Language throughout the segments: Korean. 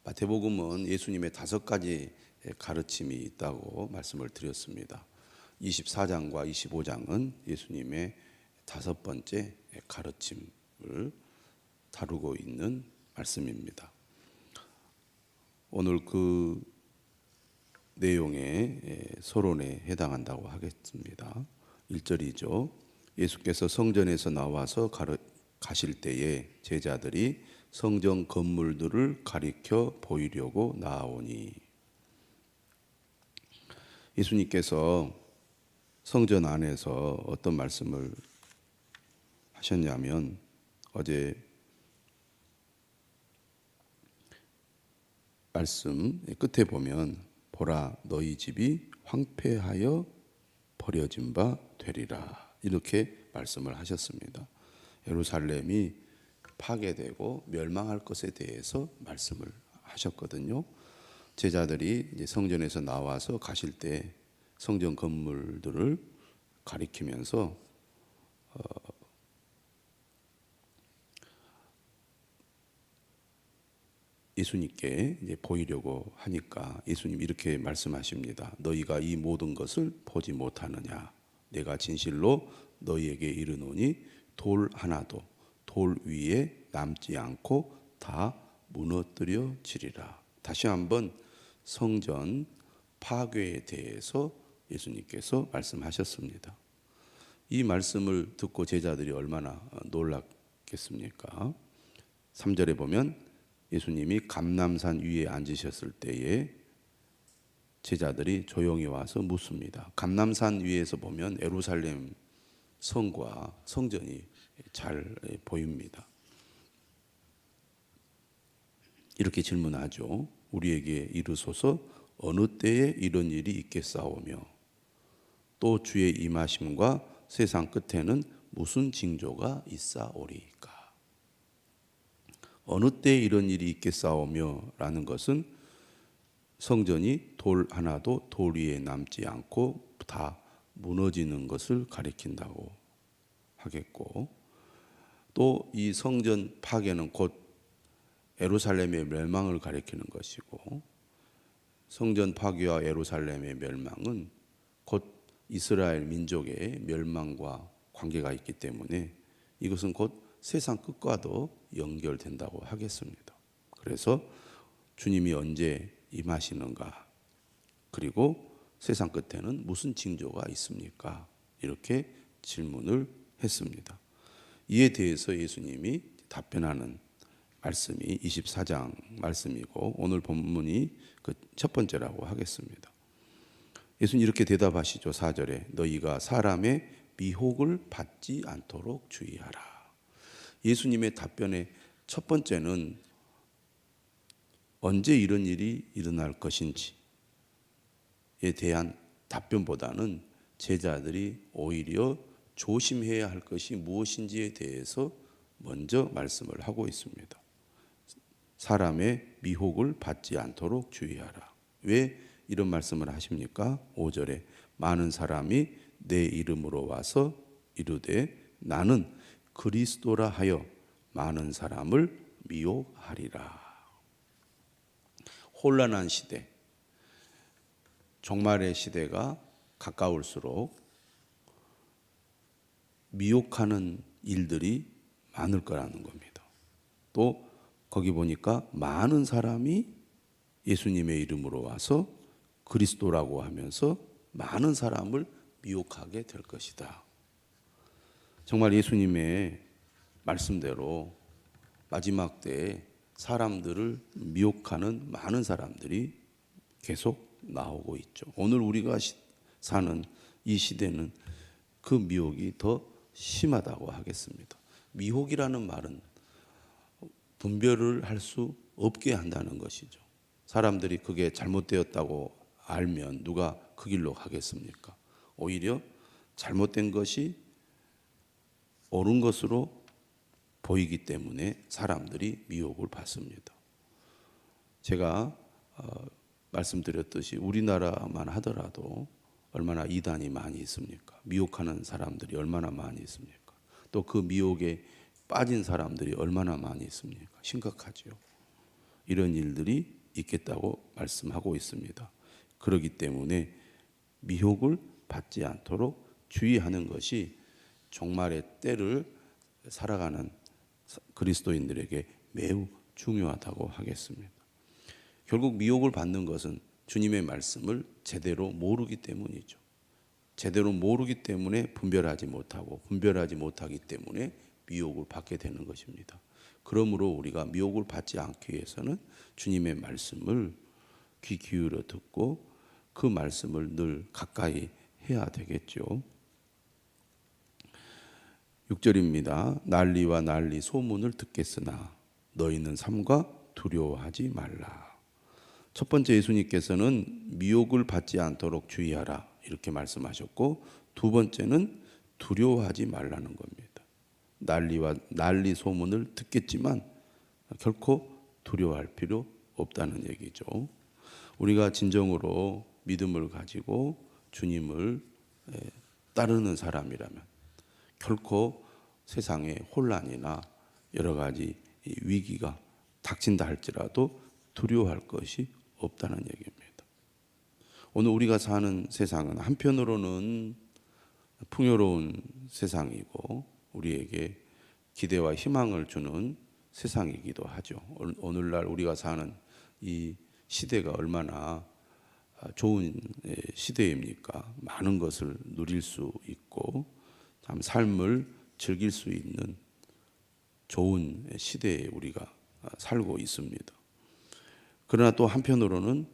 마태복음은 예수님의 5가지 가르침이 있다고 말씀을 드렸습니다. 24장과 25장은 예수님의 5번째 가르침을 다루고 있는 말씀입니다. 오늘 그 내용의 서론에 해당한다고 하겠습니다. 1절이죠. 예수께서 성전에서 나와서 가실 때에 제자들이 성전 건물들을 가리켜 보이려고 나아오니, 예수님께서 성전 안에서 어떤 말씀을 하셨냐면, 어제 말씀 끝에 보면 보라 너희 집이 황폐하여 버려진 바 되리라, 이렇게 말씀을 하셨습니다. 예루살렘이 파괴되고 멸망할 것에 대해서 말씀을 하셨거든요. 제자들이 이제 성전에서 나와서 가실 때 성전 건물들을 가리키면서 예수님께 이제 보이려고 하니까 예수님 이렇게 말씀하십니다. 너희가 이 모든 것을 보지 못하느냐? 내가 진실로 너희에게 이르노니 돌 하나도 돌 위에 남지 않고 다 무너뜨려지리라. 다시 한번 성전 파괴에 대해서 예수님께서 말씀하셨습니다. 이 말씀을 듣고 제자들이 얼마나 놀랐겠습니까? 3절에 보면 예수님이 감람산 위에 앉으셨을 때에 제자들이 조용히 와서 묻습니다. 감람산 위에서 보면 예루살렘 성과 성전이 잘 보입니다. 이렇게 질문하죠. 우리에게 이르소서 어느 때에 이런 일이 있겠사오며 또 주의 임하심과 세상 끝에는 무슨 징조가 있사오리까? 어느 때에 이런 일이 있겠사오며 라는 것은 성전이 돌 하나도 돌 위에 남지 않고 다 무너지는 것을 가리킨다고 하겠고, 또 이 성전 파괴는 곧 예루살렘의 멸망을 가리키는 것이고, 성전 파괴와 예루살렘의 멸망은 곧 이스라엘 민족의 멸망과 관계가 있기 때문에 이것은 곧 세상 끝과도 연결된다고 하겠습니다. 그래서 주님이 언제 임하시는가, 그리고 세상 끝에는 무슨 징조가 있습니까? 이렇게 질문을 했습니다. 이에 대해서 예수님이 답변하는 말씀이 24장 말씀이고, 오늘 본문이 그 첫 번째라고 하겠습니다. 예수님 이렇게 대답하시죠. 4절에 너희가 사람의 미혹을 받지 않도록 주의하라. 예수님의 답변의 첫 번째는 언제 이런 일이 일어날 것인지에 대한 답변보다는 제자들이 오히려 조심해야 할 것이 무엇인지에 대해서 먼저 말씀을 하고 있습니다. 사람의 미혹을 받지 않도록 주의하라. 왜 이런 말씀을 하십니까? 5절에 많은 사람이 내 이름으로 와서 이르되 나는 그리스도라 하여 많은 사람을 미혹하리라. 혼란한 시대, 종말의 시대가 가까울수록 미혹하는 일들이 많을 거라는 겁니다. 또 거기 보니까 많은 사람이 예수님의 이름으로 와서 그리스도라고 하면서 많은 사람을 미혹하게 될 것이다. 정말 예수님의 말씀대로 마지막 때에 사람들을 미혹하는 많은 사람들이 계속 나오고 있죠. 오늘 우리가 사는 이 시대는 그 미혹이 더 심하다고 하겠습니다. 미혹이라는 말은 분별을 할 수 없게 한다는 것이죠. 사람들이 그게 잘못되었다고 알면 누가 그 길로 가겠습니까? 오히려 잘못된 것이 옳은 것으로 보이기 때문에 사람들이 미혹을 받습니다. 제가 말씀드렸듯이 우리나라만 하더라도 얼마나 이단이 많이 있습니까? 미혹하는 사람들이 얼마나 많이 있습니까? 또 그 미혹에 빠진 사람들이 얼마나 많이 있습니까? 심각하죠. 이런 일들이 있겠다고 말씀하고 있습니다. 그렇기 때문에 미혹을 받지 않도록 주의하는 것이 종말의 때를 살아가는 그리스도인들에게 매우 중요하다고 하겠습니다. 결국 미혹을 받는 것은 주님의 말씀을 제대로 모르기 때문이죠. 제대로 모르기 때문에 분별하지 못하기 때문에 미혹을 받게 되는 것입니다. 그러므로 우리가 미혹을 받지 않기 위해서는 주님의 말씀을 귀 기울여 듣고 그 말씀을 늘 가까이 해야 되겠죠. 6절입니다. 난리와 난리 소문을 듣겠으나 너희는 삼가 두려워하지 말라. 첫 번째 예수님께서는 미혹을 받지 않도록 주의하라 이렇게 말씀하셨고, 두 번째는 두려워하지 말라는 겁니다. 난리 소문을 듣겠지만 결코 두려워할 필요 없다는 얘기죠. 우리가 진정으로 믿음을 가지고 주님을 따르는 사람이라면 결코 세상에 혼란이나 여러 가지 위기가 닥친다 할지라도 두려워할 것이 없다는 얘기입니다. 오늘 우리가 사는 세상은 한편으로는 풍요로운 세상이고 우리에게 기대와 희망을 주는 세상이기도 하죠. 오늘날 우리가 사는 이 시대가 얼마나 좋은 시대입니까? 많은 것을 누릴 수 있고 참 삶을 즐길 수 있는 좋은 시대에 우리가 살고 있습니다. 그러나 또 한편으로는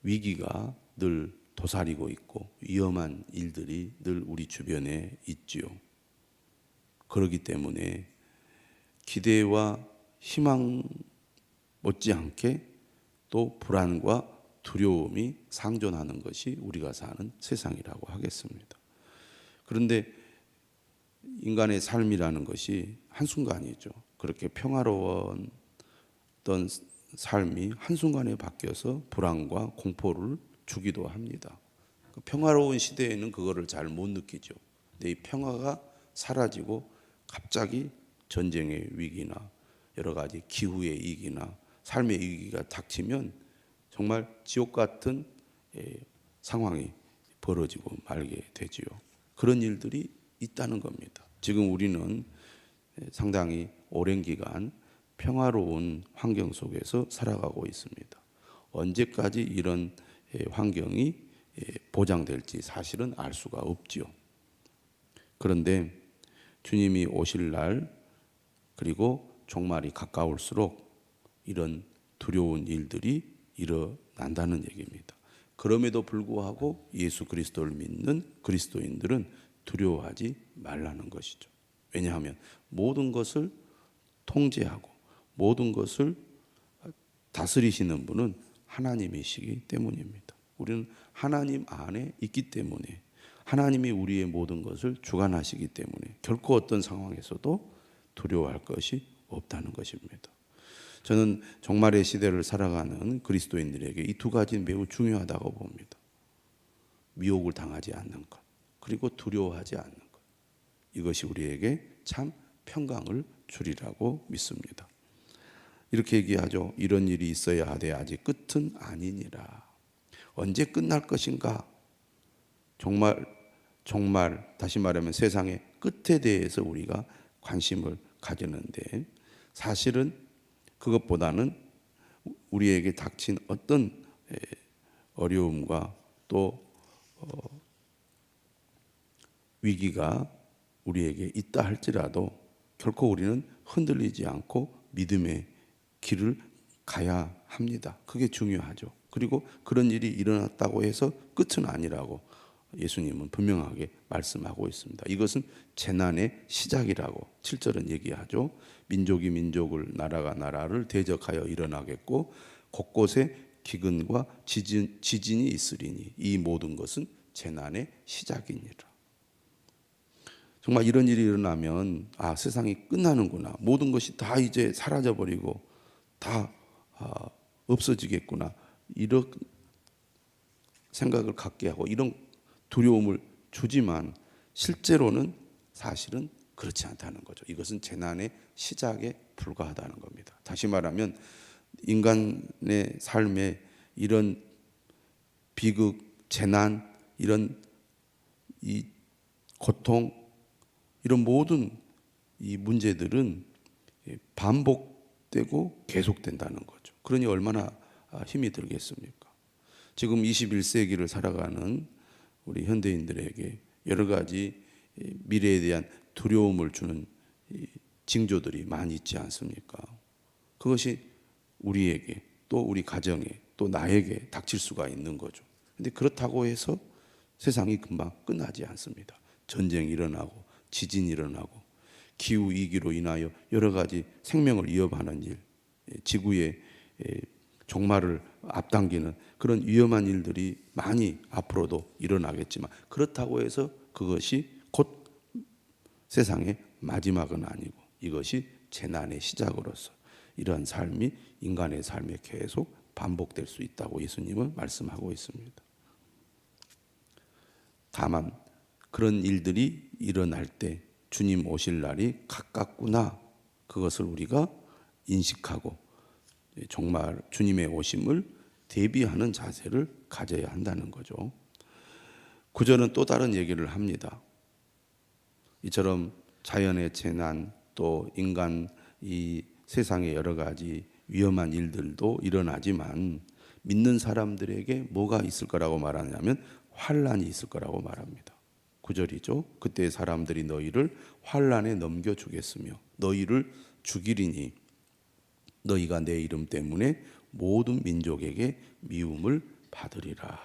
위기가 늘 도사리고 있고 위험한 일들이 늘 우리 주변에 있지요. 그렇기 때문에 기대와 희망 못지않게 또 불안과 두려움이 상존하는 것이 우리가 사는 세상이라고 하겠습니다. 그런데 인간의 삶이라는 것이 한순간이죠. 그렇게 평화로웠던 삶이 한순간에 바뀌어서 불안과 공포를 주기도 합니다. 그 평화로운 시대에는 그거를 잘 못 느끼죠. 근데 이 평화가 사라지고 갑자기 전쟁의 위기나 여러 가지 기후의 위기나 삶의 위기가 닥치면 정말 지옥 같은 상황이 벌어지고 말게 되지요. 그런 일들이 있다는 겁니다. 지금 우리는 상당히 오랜 기간 평화로운 환경 속에서 살아가고 있습니다. 언제까지 이런 환경이 보장될지 사실은 알 수가 없지요. 그런데 주님이 오실 날 그리고 종말이 가까울수록 이런 두려운 일들이 일어난다는 얘기입니다. 그럼에도 불구하고 예수 그리스도를 믿는 그리스도인들은 두려워하지 말라는 것이죠. 왜냐하면 모든 것을 통제하고 모든 것을 다스리시는 분은 하나님이시기 때문입니다. 우리는 하나님 안에 있기 때문에 하나님이 우리의 모든 것을 주관하시기 때문에 결코 어떤 상황에서도 두려워할 것이 없다는 것입니다. 저는 종말의 시대를 살아가는 그리스도인들에게 이 두 가지는 매우 중요하다고 봅니다. 미혹을 당하지 않는 것, 그리고 두려워하지 않는 것. 이것이 우리에게 참 평강을 주리라고 믿습니다. 이렇게 얘기하죠. 이런 일이 있어야 하되 아직 끝은 아니니라. 언제 끝날 것인가? 정말 다시 말하면 세상의 끝에 대해서 우리가 관심을 가지는데 사실은 그것보다는 우리에게 닥친 어떤 어려움과 또 위기가 우리에게 있다 할지라도 결코 우리는 흔들리지 않고 믿음의 길을 가야 합니다. 그게 중요하죠. 그리고 그런 일이 일어났다고 해서 끝은 아니라고 예수님은 분명하게 말씀하고 있습니다. 이것은 재난의 시작이라고 7절은 얘기하죠. 민족이 민족을 나라가 나라를 대적하여 일어나겠고 곳곳에 기근과 지진이 있으리니 이 모든 것은 재난의 시작이니라. 정말 이런 일이 일어나면 세상이 끝나는구나. 모든 것이 다 이제 사라져버리고 다 없어지겠구나. 이런 생각을 갖게 하고 이런 두려움을 주지만 실제로는 사실은 그렇지 않다는 거죠. 이것은 재난의 시작에 불과하다는 겁니다. 다시 말하면 인간의 삶에 이런 비극, 재난, 이런 이 고통, 이런 모든 이 문제들은 반복되고 계속된다는 거죠. 그러니 얼마나 힘이 들겠습니까? 지금 21세기를 살아가는 우리 현대인들에게 여러 가지 미래에 대한 두려움을 주는 징조들이 많이 있지 않습니까? 그것이 우리에게 또 우리 가정에 또 나에게 닥칠 수가 있는 거죠. 근데 그렇다고 해서 세상이 금방 끝나지 않습니다. 전쟁이 일어나고 지진이 일어나고 기후 위기로 인하여 여러 가지 생명을 위협하는 일, 지구의 종말을 앞당기는 그런 위험한 일들이 많이 앞으로도 일어나겠지만, 그렇다고 해서 그것이 곧 세상의 마지막은 아니고 이것이 재난의 시작으로서 이러한 삶이 인간의 삶에 계속 반복될 수 있다고 예수님은 말씀하고 있습니다. 다만 그런 일들이 일어날 때 주님 오실 날이 가깝구나, 그것을 우리가 인식하고 정말 주님의 오심을 대비하는 자세를 가져야 한다는 거죠. 구절은 또 다른 얘기를 합니다. 이처럼 자연의 재난, 또 인간 이 세상의 여러 가지 위험한 일들도 일어나지만 믿는 사람들에게 뭐가 있을 거라고 말하냐면 환난이 있을 거라고 말합니다. 9절이죠. 그때 사람들이 너희를 환난에 넘겨주겠으며 너희를 죽이리니 너희가 내 이름 때문에 모든 민족에게 미움을 받으리라.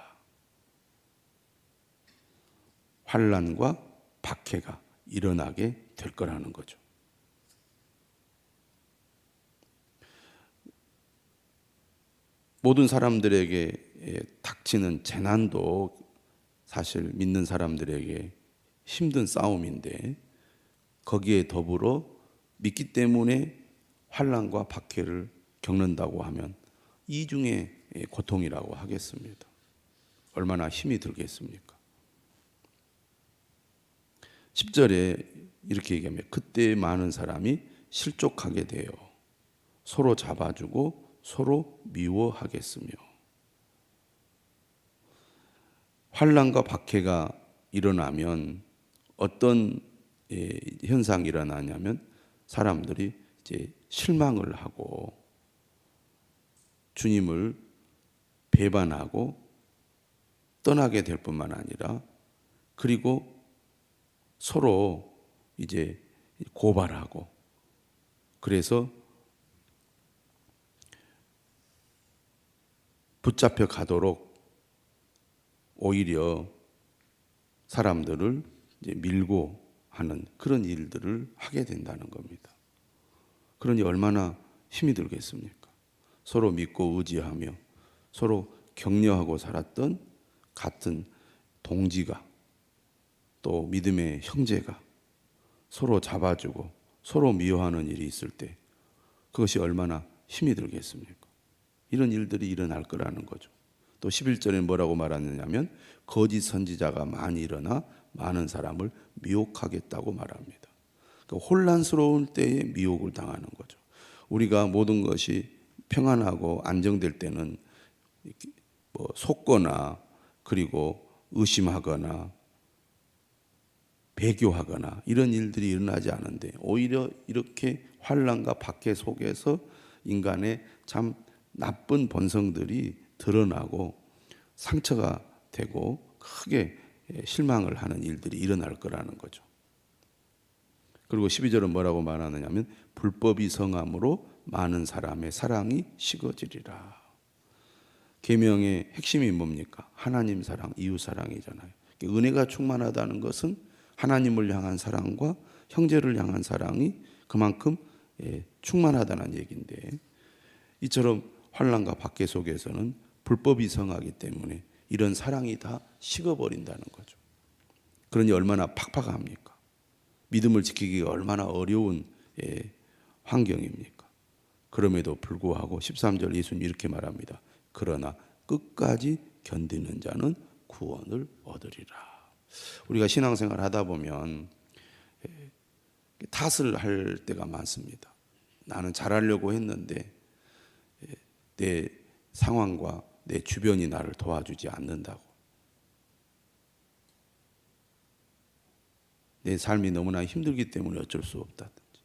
환난과 박해가 일어나게 될 거라는 거죠. 모든 사람들에게 닥치는 재난도 사실 믿는 사람들에게 힘든 싸움인데, 거기에 더불어 믿기 때문에 환난과 박해를 겪는다고 하면 이중의 고통이라고 하겠습니다. 얼마나 힘이 들겠습니까? 10절에 이렇게 얘기하면 그때 많은 사람이 실족하게 되어 서로 잡아주고 서로 미워하겠으며, 환난과 박해가 일어나면 어떤 현상이 일어나냐면 사람들이 이제 실망을 하고 주님을 배반하고 떠나게 될 뿐만 아니라, 그리고 서로 이제 고발하고, 그래서 붙잡혀 가도록 오히려 사람들을 이제 밀고 하는 그런 일들을 하게 된다는 겁니다. 그러니 얼마나 힘이 들겠습니까? 서로 믿고 의지하며 서로 격려하고 살았던 같은 동지가, 또 믿음의 형제가 서로 잡아주고 서로 미워하는 일이 있을 때 그것이 얼마나 힘이 들겠습니까? 이런 일들이 일어날 거라는 거죠. 또 11절에 뭐라고 말하느냐면 거짓 선지자가 많이 일어나 많은 사람을 미혹하겠다고 말합니다. 그러니까 혼란스러울 때에 미혹을 당하는 거죠. 우리가 모든 것이 평안하고 안정될 때는 속거나 그리고 의심하거나 배교하거나 이런 일들이 일어나지 않은데, 오히려 이렇게 환난과 박해 속에서 인간의 참 나쁜 본성들이 드러나고 상처가 되고 크게 실망을 하는 일들이 일어날 거라는 거죠. 그리고 12절은 뭐라고 말하느냐면 불법이 성함으로 많은 사람의 사랑이 식어지리라. 계명의 핵심이 뭡니까? 하나님 사랑, 이웃 사랑이잖아요. 은혜가 충만하다는 것은 하나님을 향한 사랑과 형제를 향한 사랑이 그만큼 충만하다는 얘기인데, 이처럼 환난과 박해 속에서는 불법이 성하기 때문에 이런 사랑이 다 식어버린다는 거죠. 그러니 얼마나 팍팍합니까? 믿음을 지키기가 얼마나 어려운 환경입니까? 그럼에도 불구하고 13절 예수님 이렇게 말합니다. 그러나 끝까지 견디는 자는 구원을 얻으리라. 우리가 신앙생활 하다 보면 탓을 할 때가 많습니다. 나는 잘하려고 했는데 내 상황과 내 주변이 나를 도와주지 않는다고. 내 삶이 너무나 힘들기 때문에 어쩔 수 없다든지,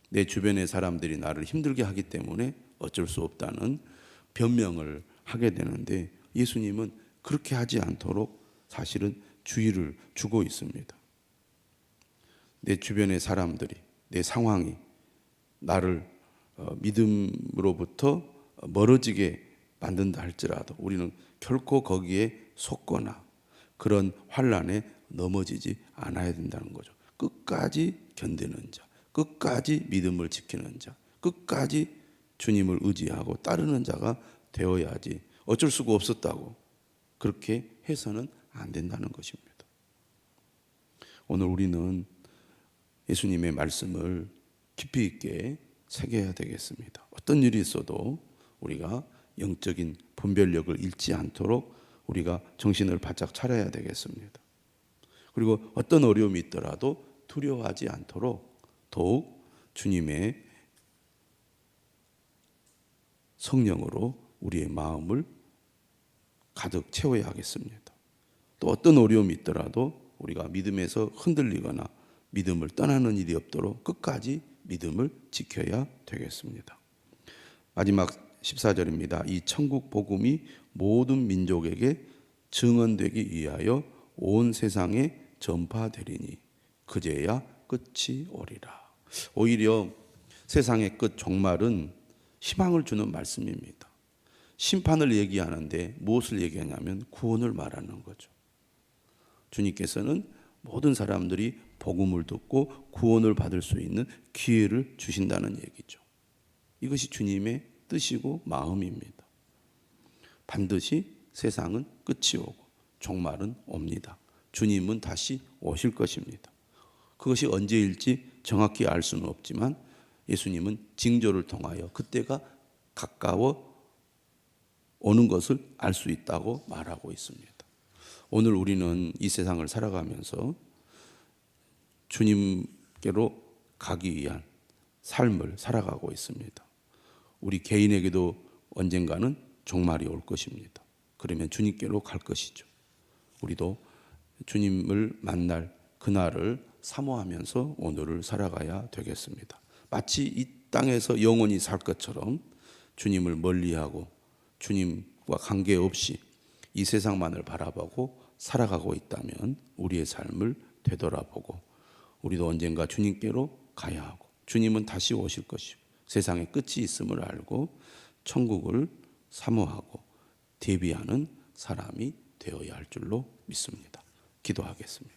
내 주변의 사람들이 나를 힘들게 하기 때문에 어쩔 수 없다는 변명을 하게 되는데, 예수님은 그렇게 하지 않도록 사실은 주의를 주고 있습니다. 내 주변의 사람들이, 내 상황이 나를 믿음으로부터 멀어지게 만든다 할지라도 우리는 결코 거기에 속거나 그런 환난에 넘어지지 않아야 된다는 거죠. 끝까지 견디는 자, 끝까지 믿음을 지키는 자, 끝까지 주님을 의지하고 따르는 자가 되어야지, 어쩔 수가 없었다고 그렇게 해서는 안 된다는 것입니다. 오늘 우리는 예수님의 말씀을 깊이 있게 새겨야 되겠습니다. 어떤 일이 있어도 우리가 영적인 분별력을 잃지 않도록 우리가 정신을 바짝 차려야 되겠습니다. 그리고 어떤 어려움이 있더라도 두려워하지 않도록 더욱 주님의 성령으로 우리의 마음을 가득 채워야 하겠습니다. 또 어떤 어려움이 있더라도 우리가 믿음에서 흔들리거나 믿음을 떠나는 일이 없도록 끝까지 믿음을 지켜야 되겠습니다. 마지막 14절입니다. 이 천국 복음이 모든 민족에게 증언되기 위하여 온 세상에 전파되리니 그제야 끝이 오리라. 오히려 세상의 끝 종말은 희망을 주는 말씀입니다. 심판을 얘기하는데 무엇을 얘기하냐면 구원을 말하는 거죠. 주님께서는 모든 사람들이 복음을 듣고 구원을 받을 수 있는 기회를 주신다는 얘기죠. 이것이 주님의 뜻이고 마음입니다. 반드시 세상은 끝이 오고 종말은 옵니다. 주님은 다시 오실 것입니다. 그것이 언제일지 정확히 알 수는 없지만 예수님은 징조를 통하여 그때가 가까워 오는 것을 알 수 있다고 말하고 있습니다. 오늘 우리는 이 세상을 살아가면서 주님께로 가기 위한 삶을 살아가고 있습니다. 우리 개인에게도 언젠가는 종말이 올 것입니다. 그러면 주님께로 갈 것이죠. 우리도 주님을 만날 그날을 사모하면서 오늘을 살아가야 되겠습니다. 마치 이 땅에서 영원히 살 것처럼 주님을 멀리하고 주님과 관계없이 이 세상만을 바라보고 살아가고 있다면 우리의 삶을 되돌아보고 우리도 언젠가 주님께로 가야 하고 주님은 다시 오실 것이고 세상에 끝이 있음을 알고 천국을 사모하고 대비하는 사람이 되어야 할 줄로 믿습니다. 기도하겠습니다.